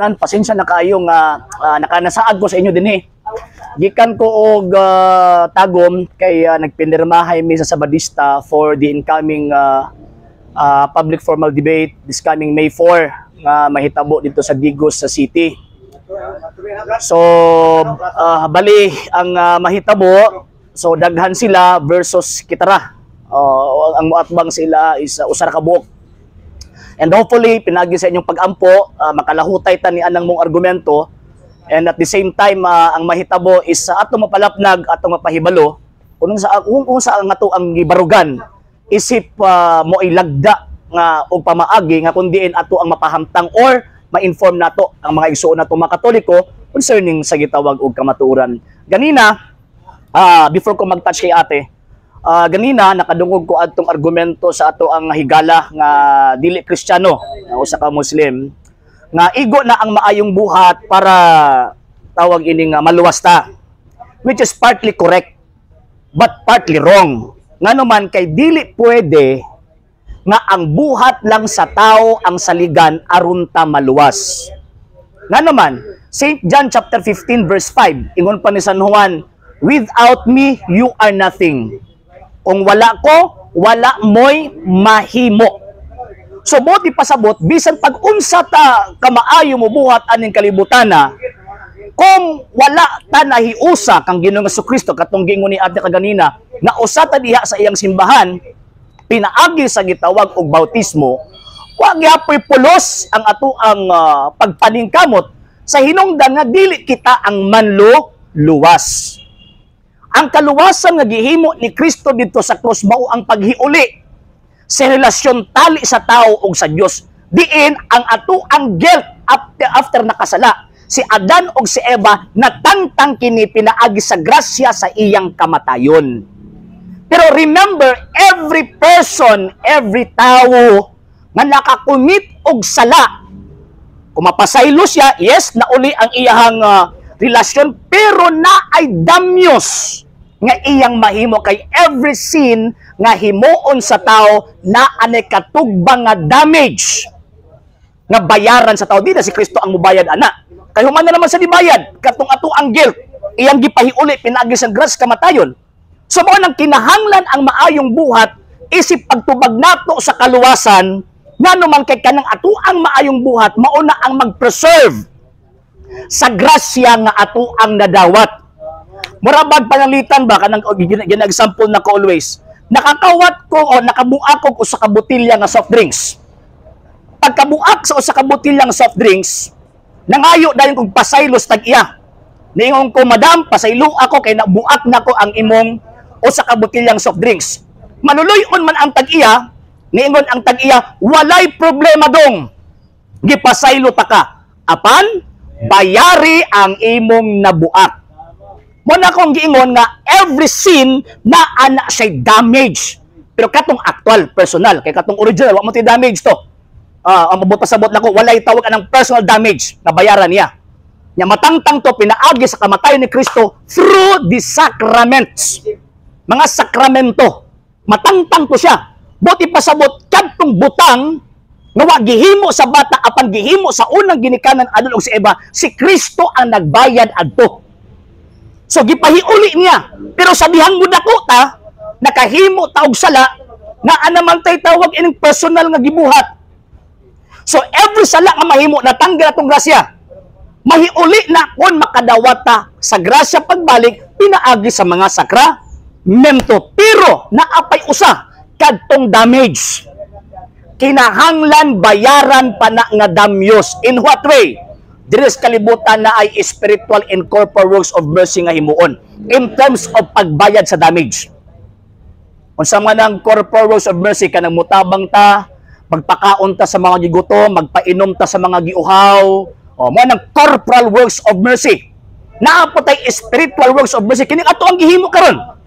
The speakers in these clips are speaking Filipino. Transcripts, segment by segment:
nan pasensya na kayo nga nakanasaad ko sa inyo dinhi. Gikan ko og tagom kay nagpinirmahay mi sa Sabadista for the incoming public formal debate this coming May 4 nga mahitabo dito sa Digos sa city. So bali ang mahitabo, so daghan sila versus kitara. Ang muatbang sila is usa ka buok. And hopefully, pinagi sa inyong pag-ampo, makalahutay ta ni anang mong argumento. And at the same time, ang mahitabo is atong mapalapnag, atong mapahibalo, kung saan nga to ang gibarugan, isip mo ilagda nga o pamaagi nga kundiin ato ang mapahamtang or ma-inform nato ang mga igsuon nato mga Katoliko concerning sa gitawag og kamatuoran. Ganina, before ko mag-touch kay ate, ganina nakadungog ko adtong argumento sa ato ang higala nga dili Kristiyano usa ka Muslim nga igo na ang maayong buhat para tawag ini nga maluwas ta, which is partly correct but partly wrong. Ngano man kay dili pwede nga ang buhat lang sa tao ang saligan aron ta maluwas. Ngano man St. John chapter 15 verse 5 ingon pa ni San Juan, "Without me you are nothing." Kung wala ko, wala mo'y mahimo. So, buti pasabot, bisan pag-unsa ta kamaayo mo buhat aning kalibutana, kung wala ta nahiusa kang Ginoong Jesucristo, katong gingon ni ate kaganina, na usa ta diha sa iyang simbahan, pinaagi sa gitawag og bautismo, wa gyapon pulos ang ato ang pagpaningkamot sa hinungdan nga dili kita ang manluluwas. Ang kaluwasan nga gihimo ni Kristo dito sa krus mao ang paghiuli sa relasyon tali sa tao ug sa Dios. Diin ang ato ang guilt after nakasala. Si Adan ug si Eva natangtang kini pinaagi sa grasya sa iyang kamatayon. Pero remember, every person, every tao nga nakakumit og sala, kung mapasaylo siya, yes, nauli ang iyang relasyon, pero na ay damyos nga iyang mahimo kay every sin nga himuon sa tao na anay katugbang nga damage nga bayaran sa tao. Di na si Kristo ang mubayad ana. Kay human na naman sa dibayad, katong ato ang guilt, iyang gipahiuli pinaagi sa grace kamatayon. So mao nang kinahanglan ang maayong buhat isip pagtubag nato sa kaluwasan, ngano man kay kanang ato ang maayong buhat mao na ang mag-preserve sa grasya nga ato ang nadawat. Murabag panalitan ba kanang gina-example na ko always. Nakakawat ko o nakabuak ko usa ka botelya nga soft drinks. Pagkabuak sa usa ka botelya nga soft drinks, nangayo dayon kog pasaylos tag-iya. Niingon ko, "Madam, pasaylo ako kay nabuak nako ang imong usa ka botelya nga soft drinks." Manuloy-on man ang tag-iya, niingon ang tag-iya, "Walay problema dong. Gipasaylo ta ka. Apan bayari ang imong nabuak." Muna akong giingon nga every sin na ana siya damage. Pero katong actual, personal, kay katong original, wa mo ti damage to. Ang mabot-pasabot na ko, walay tawag anang personal damage na bayaran niya. Nya matangtang to pinaagi sa kamatayon ni Kristo through the sacraments. Mga sakramento. Matangtang to siya. Buti pasabot kadtong butang nga wa gihimo sa bata apan gihimo sa unang ginikanan adol og si Eva, si Kristo ang nagbayad adto. So gipahiuli niya. Pero sabihan mo dako ta nakahimo ta og sala nga anaman tay tawag ining personal nga gibuhat. So every sala nga mahimo natanggal atong grasya. Mahiuli na kon makadawat ta sa grasya pagbalik pinaagi sa mga sakramento. Pero naapay usa kadtong damage. Kinahanglan bayaran pa na nga damyos. In what way? Diris kalibutan na ay spiritual and corporal works of mercy nga himuon in terms of pagbayad sa damage. Unsa man ang corporal works of mercy kanang mutabang ta, magpakaon ta sa mga gigutom, magpainom ta sa mga giuhaw, o mo nang corporal works of mercy. Naa po tay spiritual works of mercy kini ato ang gihimo karon.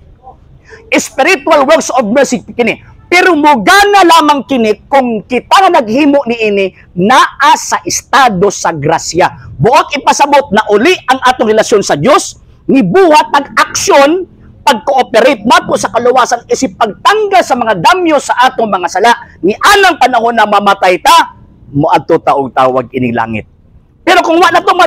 Spiritual works of mercy kini. Pero mugana lamang kini kung kita nga naghimo niini naa sa estado sa grasya. Buot ipasabot na uli ang atong relasyon sa Dios, ni buhat pag-aksyon, pag-cooperate nato sa kaluwasan isip pagtanggal sa mga damyo sa atong mga sala. Ni anang panahon na mamatay ta, moadto ta og tawag ining langit. Pero Pero kung wala na itong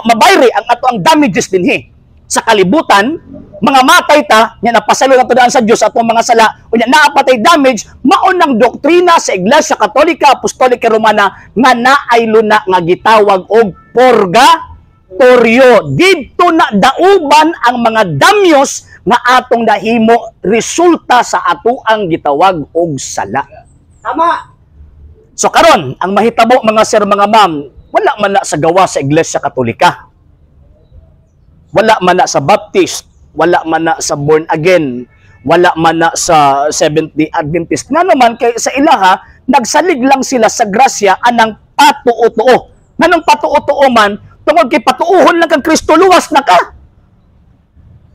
mabayri ang ato ang damages dinhi sa kalibutan, mga matay ta, nga napasalo na tudaan sa Dios atong mga sala, unya naapatay damage, maunang doktrina sa Iglesia Katolika Apostolika Romana nga naay luna nga gitawag og purgatorio. Didto na dauban ang mga damyos nga atong nahimo resulta sa ato ang gitawag og sala. Tama. So karon, ang mahitabo mga sir, mga ma'am, wala man na sa gawa sa Iglesia Katolika. Wala man na sa Baptist, wala man na sa born again, wala man na sa Seventh-day Adventist. Nga naman, kay sa ilaha, nagsalig lang sila sa grasya anang patuo-tuo. Nganong patuo-tuo man, tungod kay patuuhon lang kang Kristo, luwas na ka.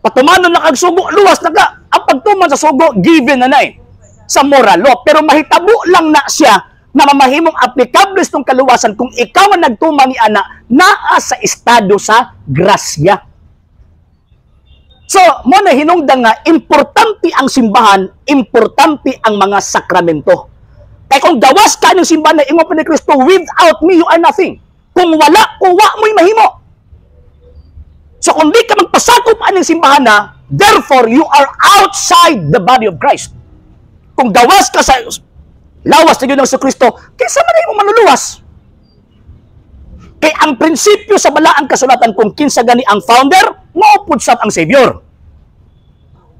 Patumanon na kang sugo, luwas na ka. Ang pagtuman sa sugo, given na sa moral law. Pero mahitabo lang na siya na mamahimong applicable itong kaluwasan kung ikaw ang nagtuman ni ana naa sa estado sa grasya. So, mo na hinungdan nga, importante ang simbahan, importante ang mga sakramento. Kaya kung gawas ka ng simbahan na ingon pa ni Kristo, without me, you are nothing. Kung wala, kuwa mo'y mahimo. So, kung di ka magpasakop ng simbahan na, therefore, you are outside the body of Christ. Kung gawas ka sa lawas na yun ng Kristo, kaysa man mo manuluwas. Kaya ang prinsipyo sa balaang kasulatan kung kinsa gani ang founder, maupod sa ang Savior.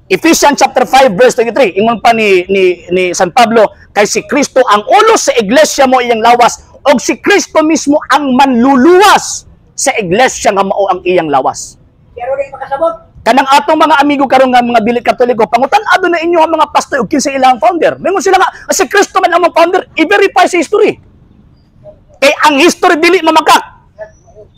Ephesians chapter 5 verse 23, ingon pa ni San Pablo, kay si Kristo ang ulo sa iglesia mo iyang lawas, o si Kristo mismo ang manluluwas sa iglesia nga mao ang iyang lawas. Pero di makasabot. Kanang atong mga amigo karon nga mga dili Katoliko, pangutan-ado na inyo ang mga pastor ug kinsa ilang founder. Mingon sila nga, si Kristo man ang founder, i-verify sa history. Kay ang history dili mamakak.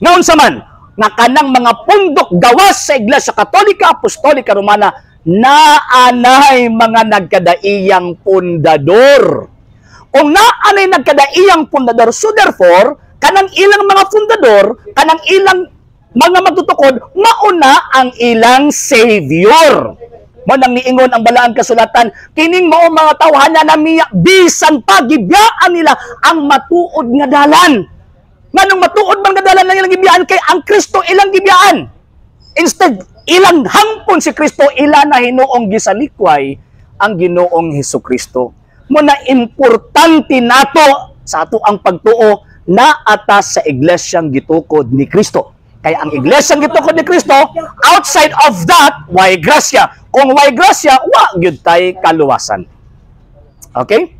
Ngayon sa man, nga kanang mga pundok gawas sa Iglesia Katolika Apostolika Romana, naanay mga nagkadaiyang pundador. Kung naanay nagkadaiyang pundador, so therefore, kanang ilang mga pundador, kanang ilang mga magtutukod, mauna ang ilang Savior. Mo nang niingon ang balaang kasulatan, kining mao mga tawhana na miya, bisan pa gibiyaan nila ang matuod nga dalan. Nganong matuod bang nga dalan lang ilang gibiyaan, kay ang Kristo ilang gibiyaan. Instead, ilang hampon si Kristo, ilan na hinuong gisalikway ang Ginoong Hesukristo. Mo na importante nato sa ato ang pagtuo na atas sa iglesyang gitukod ni Kristo. Kaya ang iglesyang gitukod ni Kristo, outside of that, why grasya? Kung why grasya, wa gyud tay kaluwasan. Okay?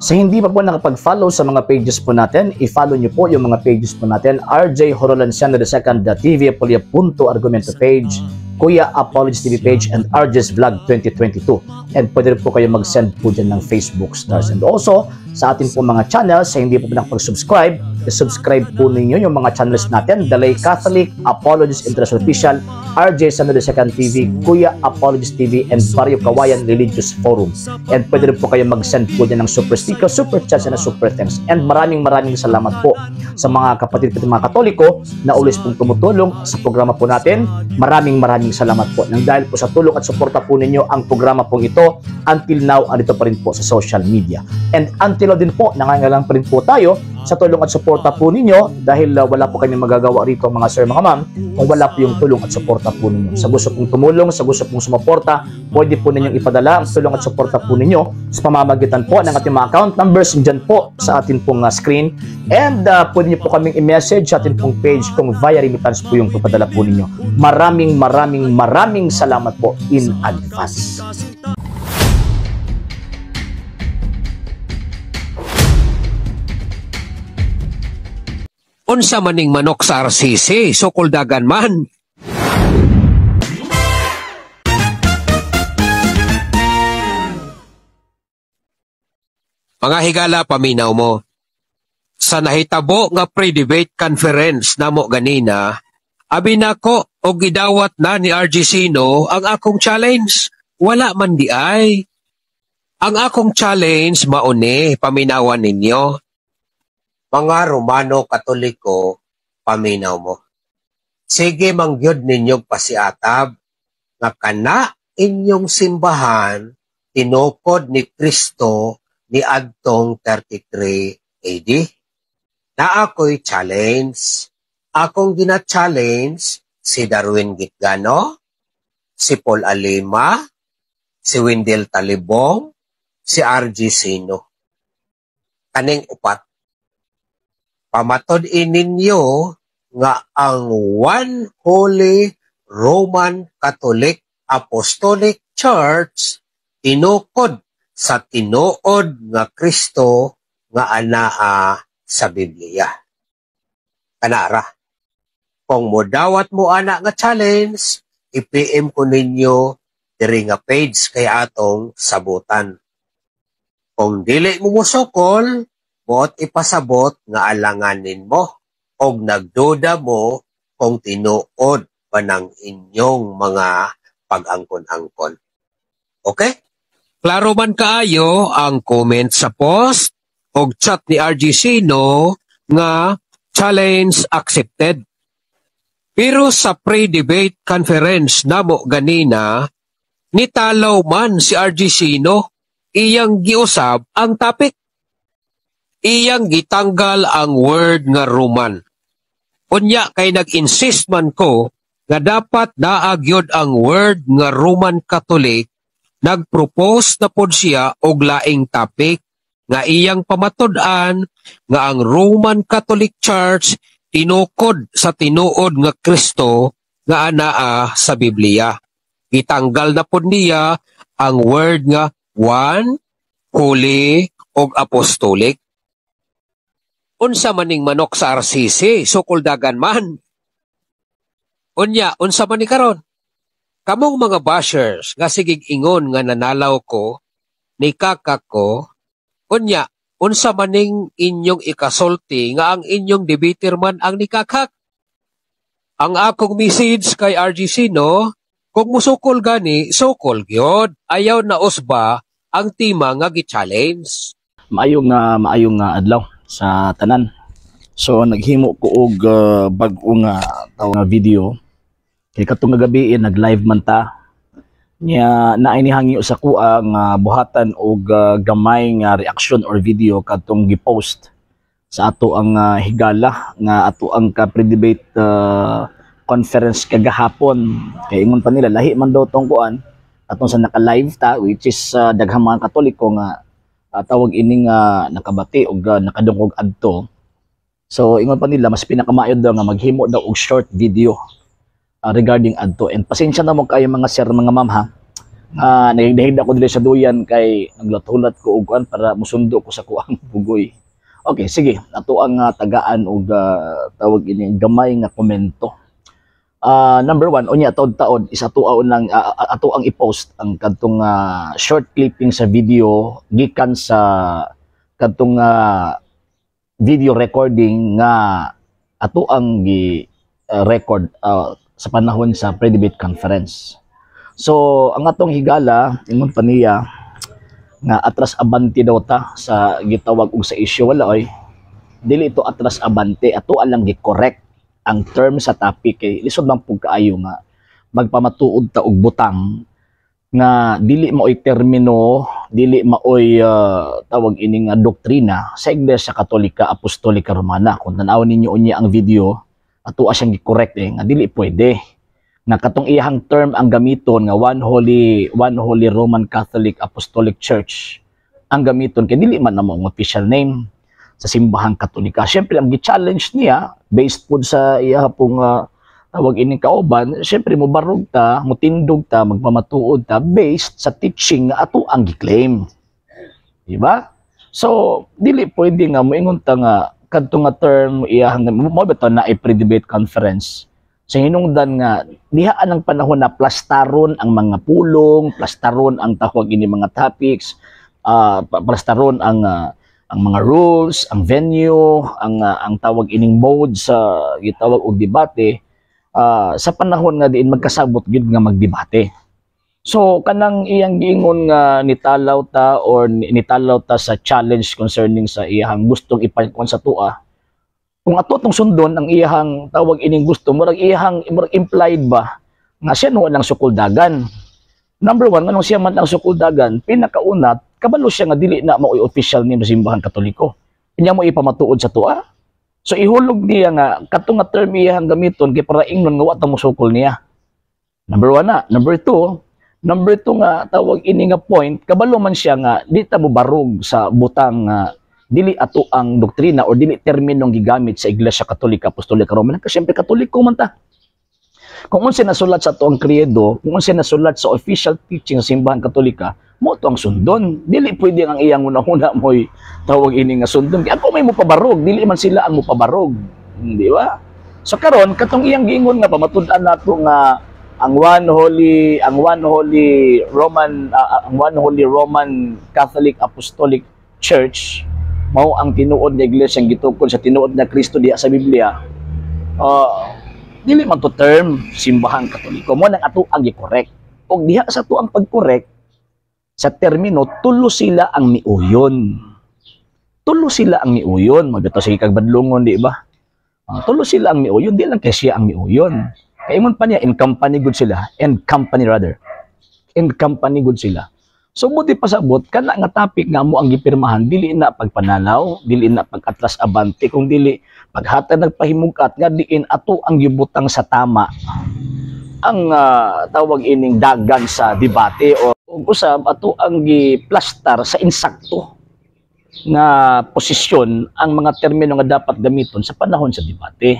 So hindi pa po nakapag-follow sa mga pages po natin, i-follow nyo po yung mga pages po natin, RJ Horolanciano II, TV Apolia Punto Argumento page, Kuya Apologist TV page, and RJ's Vlog 2022. And pwede rin po kayo mag-send po dyan ng Facebook stars. And also, sa atin po mga channels, sa hindi po nakapag-subscribe, subscribe po ninyo yung mga channels natin, The Lay Catholic, Apologist International Official, RJ Sano II TV, Kuya Apologist TV, and Barrio Kawayan Religious Forum. And pwede rin po kayo mag-send po dyan ng super sticker, super chats, and super thanks. And maraming salamat po sa mga kapatid mga Katoliko na always pong tumutulong sa programa po natin. Maraming salamat po. Nang dahil po sa tulong at suporta po ninyo, ang programa pong ito, until now, andito pa rin po sa social media. And until din po, nangangailangan pa rin po tayo sa tulong at suporta po ninyo dahil wala po kami magagawa rito mga sir, mga ma'am, kung wala po yung tulong at suporta po ninyo. Sa gusto pong tumulong, sa gusto pong sumuporta, pwede po ninyong ipadala ang tulong at suporta po ninyo sa pamamagitan po ng ating mga account numbers dyan po sa ating pong screen. And pwede nyo po kaming i-message sa ating pong page kung via remittance po yung ipadala po ninyo. Maraming salamat po in advance. Unsa maning manok sa RCC, sukol dagan man. Mga higala, paminaw mo. Sa nahitabo nga pre-debate conference namo ganina, abi nako og gidawat na ni RG Sino ang akong challenge. Wala man di ay. Ang akong challenge mauni, paminawan ninyo. Mga Romano Katoliko, paminaw mo. Sige mangyod ninyong pasiatab, nga kana inyong simbahan, tinukod ni Kristo ni adtong 33 AD. na ako'y challenge. Akong gina-challenge si Darwin Gitgano, si Paul Alima, si Wendell Talibong, si RG Sino. Kaning upat. Pamatod-in ninyo nga ang One Holy Roman Catholic Apostolic Church tinukod sa tinuod nga Kristo nga anaa sa Biblia. Kanara, kung modawat mo ana nga challenge, i-PM ko ninyo diri nga page kay atong sabutan. Kung dili mo musukol, buot ipasabot nga alanganin mo og nagduda mo kung tinuod pa ng inyong mga pag-angkon-angkon. Okay? Klaro man kaayo ang comment sa post og chat ni RG Sino nga challenge accepted. Pero sa pre-debate conference namo ganina, nitalaw man si RG Sino, iyang giusab ang topic. Iyang gitanggal ang word nga Roman. Unya kay nag-insist man ko nga dapat naagyod ang word nga Roman Catholic, nagpropose na pod siya og laing topic nga iyang pamatud-an nga ang Roman Catholic Church tinukod sa tinuod nga Kristo nga anaa sa Biblia. Itanggal na pod niya ang word nga one, holy, og apostolic. Unsa maning manok sa RCC, sukol dagan man. Unya, unsa man ni karon? Kamong mga bashers nga sigig ingon nga nanalaw ko, ni kakak ko, unya, unsa maning inyong ikasulti nga ang inyong debater man ang nikakak? Ang akong message kay RG Sino, kung musukol gani, sukol gyud. Ayaw na usba ang tima nga gi-challenge. Maayong adlaw sa tanan. So naghimo ko og bag-o nga video. Kay katong nga gabi nag-live man ta. Nya naay ni hangyo sa kuha nga buhatan og gamay nga reaction or video katong gi-post sa ato ang higala nga ato ang ka-pre-debate conference kagahapon. Kay ingon pa nila lahi man daw tong kuan atong sa naka-live ta, which is daghang mga Katoliko nga tawag ining nakabati og nakadungog adto. So ingon pa nila mas pinakamaayod daw nga maghimo daw og short video regarding adto. And pasensya na mo kayo mga sir, mga ma'am ha. Nagdahig ako dili sa duyan kay naglathulat ko og kuan para musundo ko sa kuang bugoy. Okay, sige. Ato ang tagaan og tawag ini gamay nga komento. Number one, unya taod-taod is ato ang i-post ang kadtong short clipping sa video gikan sa kadtong video recording nga ato ang record sa panahon sa pre-debate conference. So ang atong higala ingon pa niya nga atras abante daw ta sa gitawag og sa issue, wala oy. Dili ito atras abante, ato lang gi-correct ang term sa topic. Kay lisod lang pug kaayo nga magpamatuod ta og butang nga dili maoy termino, dili maoy tawag ini nga doktrina sa Iglesia Katolika Apostolika Romana. Kung tan-awon ninyo unya ang video, ato siyang gi-correct nga dili pwede nga katong iyang term ang gamiton nga one holy Roman Catholic Apostolic Church ang gamiton kay dili man namo ang official name sa simbahang Katolika. Siyempre ang gi-challenge niya based po sa iya pong tawag ini kauban, siyempre mo barog ta, mo tindog ta, magpamatuod ta based sa teaching nga ato ang gi-claim. Diba? So dili pwede nga moingon ta nga kadto nga term iyang mo beto na pre-debate conference. Sa hinungdan nga dihaan ang panahon na plastaron ang mga pulong, plastaron ang tawag ini mga topics, plastaron ang mga rules, ang venue, ang tawag ining mode sa gitawag og debate sa panahon nga diin magkasabot gid nga magdebate. So kanang iyang giingon nga nitalaw ta sa challenge concerning sa iyang gustong ipakon sa tua. Kung ato tong sundon ang iyang tawag ining gusto, murag implied ba nga siya no lang sukuldagan. Number one, anong siya man ang sukuldagan, pinakauna kabalo siya nga dili na mao'y official name sa simbahang Katoliko. Inya mo ipamatuod sa tua? So ihulog niya nga katong nga term iyang gamiton kay para ingnon nga wa ta mosukol niya. Number 1 na. Number 2 nga tawag ini nga point, kabalo man siya nga di ta mo barog sa butang dili ato ang doktrina o dili terminong gigamit sa Iglesia Katolika, Apostolika, Romana. Kasi siyempre Katoliko man ta. Kung unsa nasulat sa ato ang kredo, kung unsa nasulat sa official teaching sa simbahan Katolika, mo to ang sundon. Dili pwede ang iyang una-una mo'y tawag ini nga sundon. Kaya ako may mo pabarog, dili man sila ang mo pabarog. Di ba? So karon katong iyang giingon nga pamatud-an nato nga ang one holy Roman Catholic Apostolic Church mao ang tinuod nga iglesia ang gitukod sa tinuod na Kristo diha sa Biblia. Dili man to term simbahan Katoliko mo nang ato ang gi-correct. Og diha sa ato ang pag-correct sa termino tulo sila ang miuyon. Tulo sila ang miuyon, magdato sige kag badlongon di ba? Tulo sila ang miuyon, di lang kay siya ang miuyon. Kaya ingon pa niya, in company good sila. In company good sila. So, buti pasabot, kana nga topic nga mo ang gipirmahan, dili na pagpananaw, dili na pag-atlas abante, kung dili paghatag nagpahimugat, nga diin ato ang gibutang sa tama. Ang tawag ining dagan sa debate o usab ato ang giplastar sa insakto nga posisyon ang mga termino nga dapat gamiton sa panahon sa debate.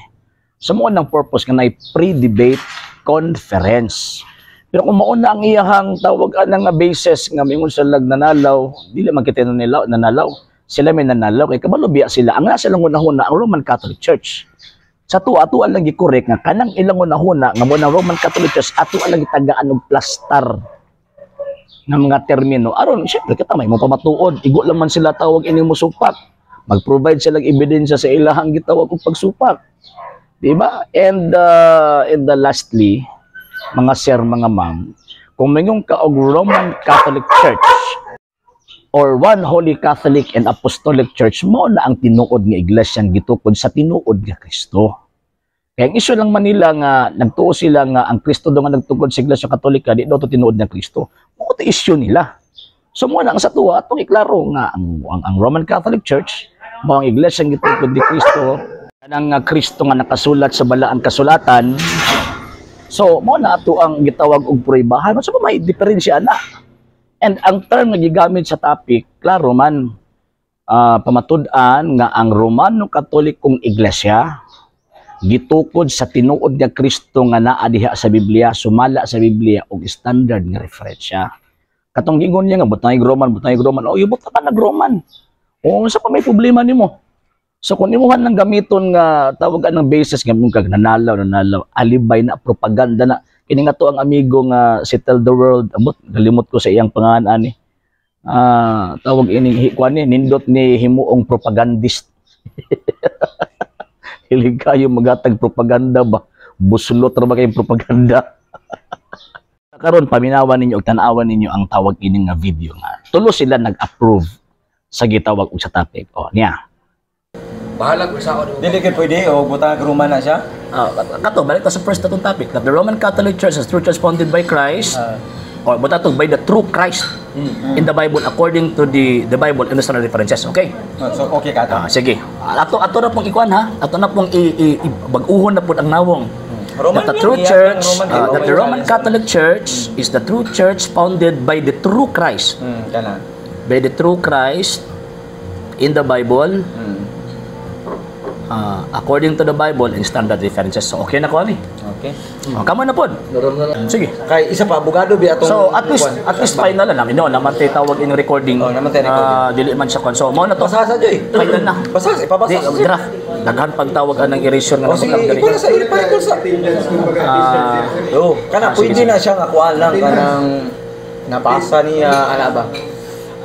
So mo nang purpose nga nay pre-debate conference. Pero kung mauna ang iyahang tawag nga basis nga mingon sa nanalaw, dili man kita nanalaw. Sila may nanalaw kay kabalo biya sila. Ang nasa lang una-una ang Roman Catholic Church. Sa ato lang gi-correct nga kanang ilang una-una nga mo ng Roman Catholic Church ato lang gitagaan og plastar ng mga termino. Aron syempre kita may mo pamatuod. Igo lang man sila tawag ini mo supak. Mag-provide sila ebidensya sa ilahang gitawag og pagsupak. Diba? And lastly, mga sir, mga ma'am, kung mayroon ka og Roman Catholic Church or one Holy Catholic and Apostolic Church, mo na ang tinuod nga iglesyang gitukod sa tinuod nga Kristo. Kaya ang issue lang Manila nga nagtuo sila nga ang Kristo daw nga nagtukod sa Iglesia Katolika, di daw to tinuod nga Kristo. Mo to issue nila. So mo na ang sa tuwa atong iklaro nga ang Roman Catholic Church mo ang iglesyang gitukod ni Kristo ng Kristo nga nakasulat sa balaang kasulatan. So mo na ato ang gitawag og pruibahan. So may diferensya na. And ang term nga gigamit sa topic, klaro man, pamatud-an nga ang Romano Katolikong Iglesia gitukod sa tinuod nga Kristo nga naa diha sa Biblia, sumala sa Biblia og standard nga referensya. Katong gingon niya nga butang Roman. Oh, ibot ka nag-Roman. O sa pa may problema nimo. So kung imuhan ng gamiton nga tawagan ng basis nga mong kag nanalaw, alibay na propaganda na kini nga to ang amigo nga si Tell the World, abot galimot ko sa iyang pangalan ani. Tawag ini kuan ni nindot ni himuong propagandist. Hilig kayo magatag propaganda ba? Buslot ra ba kay propaganda? Karon paminawan ninyo og tan-awan ninyo ang tawag ini nga video nga. Tulo sila nag-approve sa gitawag og sa topic. O niya. Bahala ko sa ako. Dili kay pwede o butang Roman na siya. Kato balik ta sa first natong topic that the Roman Catholic Church is true church founded by Christ or buta to by the true Christ in the Bible according to the Bible and the standard references. Okay? So okay ka to. Sige. Ato na pong ikuan ha. Ato na pong bag-uhon na pud ang nawong. That the true church, that the Roman Catholic Church is the true church founded by the true Christ. Kana. By the true Christ in the Bible. According to the Bible and standard references. So okay na ko ani. Okay. Kamo na pod. Sige. Kay isa pa abogado bi atong. So at least final na lang. Ino naman tay tawag in recording. naman tay recording. Dili man siya kon. So mo na to. Basa sa joy. Final na. Basa, ipabasa. Draft. Daghan pagtawag ng erasure nga Sige, nabutang diri. ikaw na sa ipakol sa. Kana pwede na siya nga kuan lang kanang nabasa niya ana ba?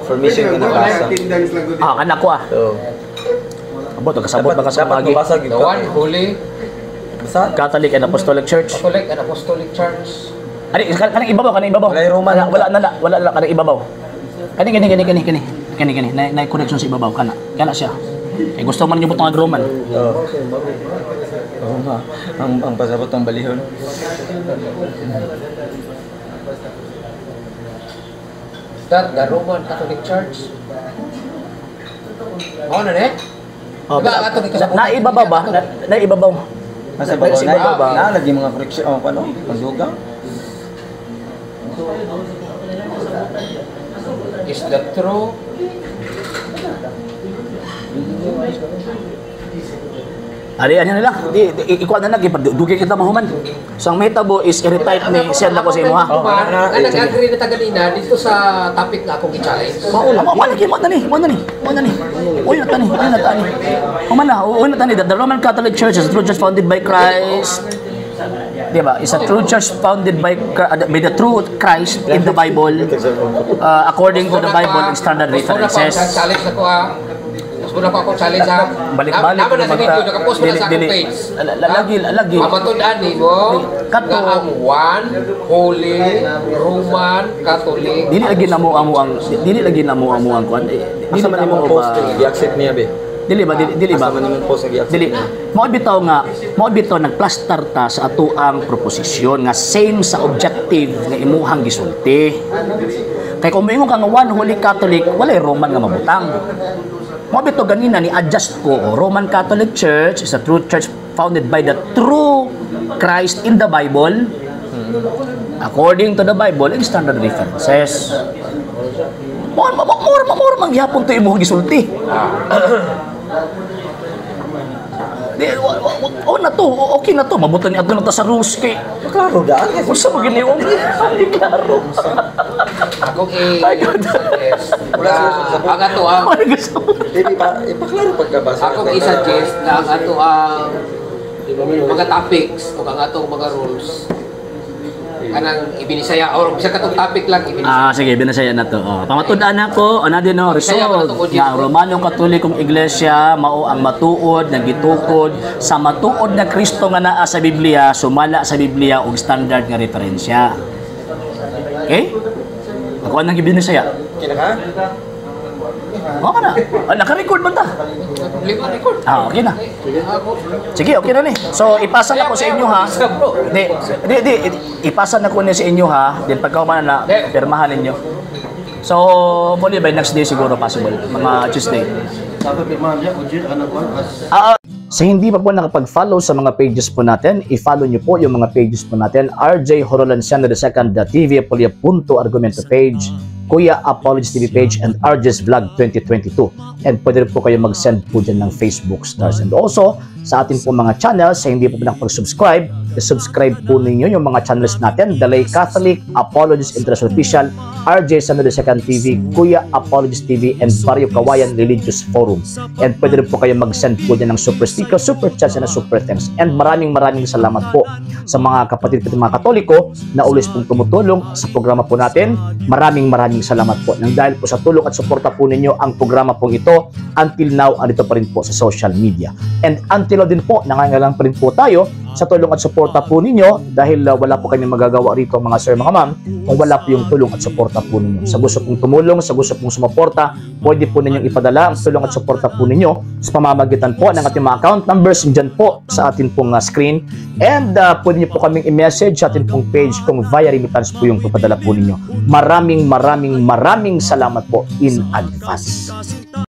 Formation nga nabasa. Kana ko So, abot kasabot ba ka sa dapat magi. mabasa gyud The one holy Basa. Catholic and Apostolic Church. Catholic and Apostolic Church. Ani kanang ibabaw. Walay Roman. Wala na kanang ibabaw. Kani. Na correction sa ibabaw kana siya. Kay gusto man niyo butang Roman. Oo nga. Ang pasabot ng balihon. That the Roman Catholic Church. Ano na Oh, Diba, ato dito sa naibabaw ba? Naibabaw. Nasa babaw Sa ibabaw. na lagi mga friction oh ano, pagdugang. Is that true? Ari ano nila? Ikuha na dugi kita mahuman. So ang metabo is i-retype ni send ako sa imo ha. Nag-agree na tagalina dito sa topic na akong i-challenge. Mo na ni. Uy na tani. Uy na tani. The Roman Catholic Church is a true church founded by Christ. Diba? It's a true church founded by the true Christ in the Bible. According to the Bible and standard references. Challenge ako ha. Muna ko ako challenge ha. Balik-balik Naman na sa video, nakapost mo na sa akong page. Lagi. Mamatundaan ni mo Kato. na ang one Holy Roman Catholic. Dili lagi namo amo ang kwan. Dili Asa man namo imong post i-accept niya be. Dili ba? Asa man imong post i-accept. Dili. Mao bitaw nagplaster ta sa ato ang proposisyon nga same sa objective nga imuhang gisulti. Kay kung moingon ka nga one Holy Catholic, walay Roman nga mabutang. Mo bito ganina ni adjust ko Roman Catholic Church is a true church founded by the true Christ in the Bible according to the Bible and standard references. More mangyapon to imong gisulti. Okay na to, mabutan ni adto na ta sa rules kay. Klaro daan. Usa mo giniom? Klaro. Akong ang ato ang Dili pa ipaklaro pagkabasa. akong i-suggest na ang ato ang mga topics o ang atong mga rules kanang ibinisaya or bisa katong topic lang ibinisaya. Sige, binasaya na to. Pamatud-an ako, din no, result. Nga ang Romanong Katolikong Iglesia, mao ang matuod, nagitukod, sa matuod na Kristo nga naa sa Biblia, sumala sa Biblia og standard nga referensya. Okay? Ako ang binasaya. Kina ka? Oo na. Naka-record man ta. Lima record. Okay na. Sige, okay na ni. So, ipasa na ko sa inyo ha. Di. Ipasa na ko ni sa inyo ha. Then pagkauman na, pirmahan ninyo. So, muli by next day siguro possible. Mga Tuesday. Sa hindi pa po nakapag-follow sa mga pages po natin, i-follow nyo po yung mga pages po natin. RJ Horolanciano II, TV Apolia Punto Argumento page, Kuya Apologies TV page, and RJ's Vlog 2022. And pwede rin po kayo mag-send po dyan ng Facebook stars. And also, sa atin po mga channels, sa hindi po nakapag-subscribe, i-subscribe po ninyo yung mga channels natin, The Lay Catholic, Apologies International Official, RJ Sano II TV, Kuya Apologies TV, and Barrio Kawayan Religious Forum. And pwede rin po kayo mag-send po dyan ng super sticker, super chats, and super thanks. And maraming salamat po sa mga kapatid at mga Katoliko na ulis pong tumutulong sa programa po natin. Maraming salamat po. Nang dahil po sa tulong at suporta po ninyo, ang programa pong ito, until now, andito pa rin po sa social media. And until now din po, nangangalang pa rin po tayo sa tulong at suporta po ninyo dahil wala po kami magagawa rito mga sir, mga ma'am, kung wala po yung tulong at suporta po ninyo. Sa gusto pong tumulong, sa gusto pong sumuporta, pwede po ninyong ipadala ang tulong at suporta po ninyo sa pamamagitan po ng ating mga account numbers dyan po sa ating pong screen. And pwede nyo po kaming i-message sa ating pong page kung via remittance po yung papadala po ninyo. Maraming salamat po in advance.